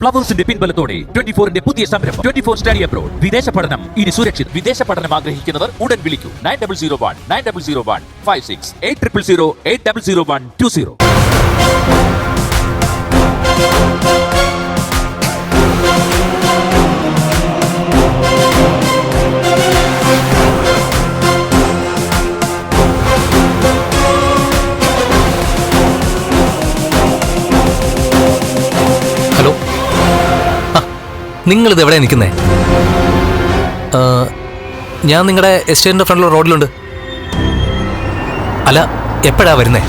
ഫ്ലവേഴ്സിന്റെ പിൻബലത്തോടെ 24ന്റെ പുതിയ സംരംഭം 24 study abroad. വിദേശ പഠനം ഇനി സുരക്ഷിത്. വിദേശ പഠനം ആഗ്രഹിക്കുന്നവർ ഉടൻ വിളിക്കൂ 9001 8000 800120. ഹലോ, നിങ്ങളിത് എവിടെ നിൽക്കുന്നേ? ഞാൻ നിങ്ങളുടെ എസ്റ്റേറ്റിൻ്റെ ഫ്രണ്ടിലുള്ള റോഡിലുണ്ട്. അല്ല, എപ്പോഴാ വരുന്നേ?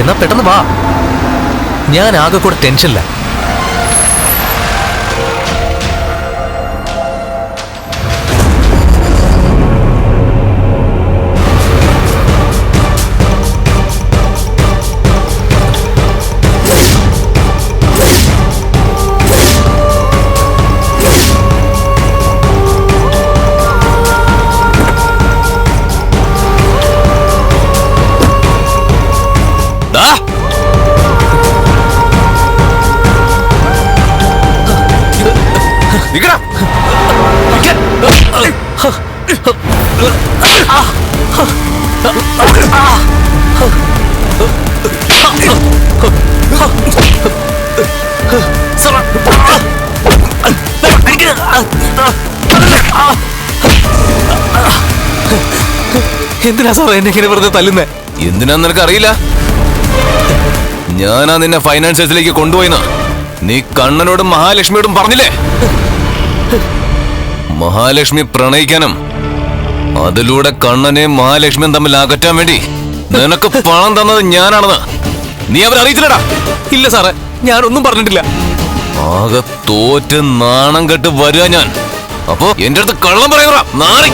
എന്നാ പെട്ടെന്ന് വാ, ഞാൻ ആകെ കൂടെ ടെൻഷനില്ല. എന്തിനാ സാറേ എന്നെ ഇങ്ങനെ വെറുതെ തല്ലുന്നേ? എന്തിനാന്ന് നിനക്ക് അറിയില്ല? ഞാനാ നിന്നെ ഫൈനാൻസിലേക്ക് കൊണ്ടുപോയിന്ന് നീ കണ്ണനോടും മഹാലക്ഷ്മിയോടും പറഞ്ഞില്ലേ? മഹാലക്ഷ്മി പ്രണയിക്കാനും അതിലൂടെ കണ്ണനെയും മഹാലക്ഷ്മിയും തമ്മിൽ അകറ്റാൻ വേണ്ടി നിനക്ക് പണം തന്നത് ഞാനാണെന്ന് നീ അവരെ അറിയിച്ചില്ലടാ? ഇല്ല സാറേ, ഞാനൊന്നും പറഞ്ഞിട്ടില്ല. ആകെ തോറ്റ് നാണം കെട്ട് വരിക ഞാൻ. അപ്പോ എന്റെ അടുത്ത് കള്ളം പറയുക നാറി.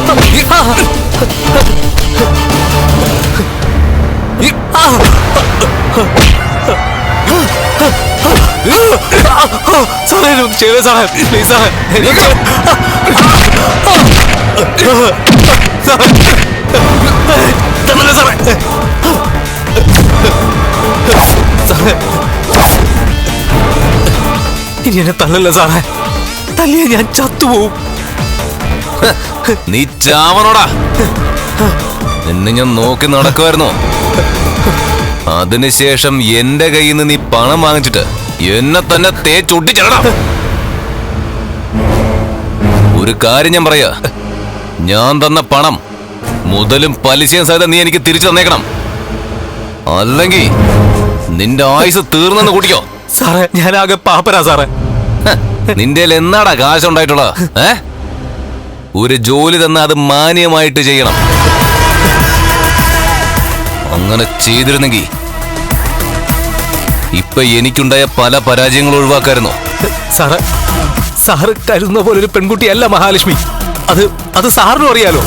സാറേ ചെയ്തേ സാറേ, പ്ലീസ് സാറേ. തന്നല്ലേ സാറേ. ഇനി എന്നെ തല്ലല്ലേ സാറേ, തല്ലിയ ഞാൻ ചത്തുപോവും. നീ ചാവനോടാ. നിന്നെ ഞാൻ നോക്കി നടക്കുമായിരുന്നു. അതിനുശേഷം എന്റെ കയ്യിൽ നിന്ന് നീ പണം വാങ്ങിച്ചിട്ട് എന്നെ തന്നെ തേച്ചൊട്ടിച്ചേടാ. ഒരു കാര്യം ഞാൻ പറയാ, ഞാൻ തന്ന പണം മുതലും പലിശയും സഹിതം നീ എനിക്ക് തിരിച്ചു തന്നേക്കണം. അല്ലെങ്കിൽ നിന്റെ ആയുസ് തീർന്നെന്ന് കൂട്ടിക്കോ. സാറേ ഞാനാകെ പാപ്പരാ സാറേ. നിന്റെ എന്നാടാ കാശുണ്ടായിട്ടുള്ള? ഒരു ജോലി തന്ന അത് മാന്യമായിട്ട് ചെയ്യണം. അങ്ങനെ ചെയ്തിരുന്നെങ്കിൽ ഇപ്പൊ എനിക്കുണ്ടായ പല പരാജയങ്ങളും ഒഴിവാക്കായിരുന്നു. സാറ് കരുതുന്ന പോലെ ഒരു പെൺകുട്ടിയല്ല മഹാലക്ഷ്മി. അത് സാറിനും അറിയാലോ.